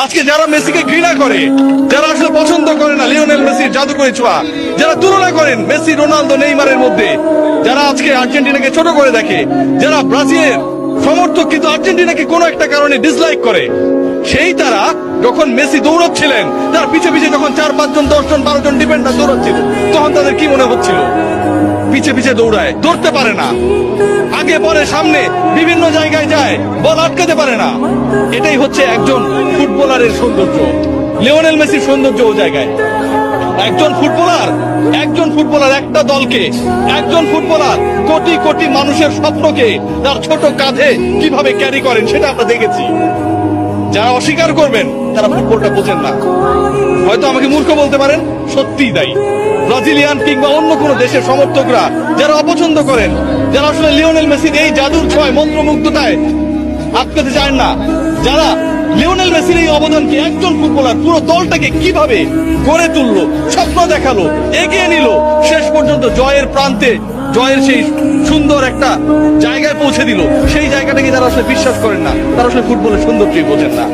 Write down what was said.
আজকে যারা মেসিকে ঘৃণা করে, যারা আসলে পছন্দ করে না লিওনেল মেসির জাদুকরী ছোঁয়া, যারা তুলনা করেন মেসি, রোনালদো, নেইমারের মধ্যে, যারা আজকে আর্জেন্টিনাকে ছোট করে দেখে, যারা ব্রাজিলের সমর্থক কিন্তু আর্জেন্টিনাকে কোনো একটা কারণে ডিসলাইক করে, সেই তারা যখন মেসি দৌড়চ্ছিলেন, তার পিছে পিছে যখন 4-5 জন 10 জন 12 জন ডিফেন্ডার দৌড়চ্ছিল, তখন তাদের কি মনে হচ্ছিল? পিছে পিছে দৌড়ায়, ধরতে পারে না, আগে পরে সামনে বিভিন্ন জায়গায় যায়, বল আটকাতে পারে না। এটাই হচ্ছে একজন ফুটবলারের সৌন্দর্য, লিওনেল মেসির সৌন্দর্য ও জায়গায়। একজন ফুটবলার একটা দলকে, একজন ফুটবলার কোটি কোটি মানুষের স্বপ্নকে তার ছোট কাঁধে কিভাবে ক্যারি করেন সেটা আমরা দেখেছি। যারা অস্বীকার করবেন তারা ফুটবলটা বোঝেন না। হয়তো আমাকে মূর্খ বলতে পারেন, সত্যিই তাই। ব্রাজিলিয়ান কিংবা অন্য কোন দেশের সমর্থকরা যারা অপছন্দ করেন, যারা আসলে লিওনেল মেসির এই জাদুর ছোঁয়ায়, মন্ত্রমুগ্ধতায় আটকাতে চান না, যারা লিওনেল মেসির এই অবদানকে, একজন ফুটবলার পুরো দলটাকে কিভাবে গড়ে তুললো, স্বপ্ন দেখালো, এগিয়ে নিল, শেষ পর্যন্ত জয়ের প্রান্তে, জয়ের সেই সুন্দর একটা জায়গায় পৌঁছে দিল, সেই জায়গাটাকে যারা আসলে বিশ্বাস করেন না, তারা আসলে ফুটবলের সৌন্দর্যই বোঝেন না।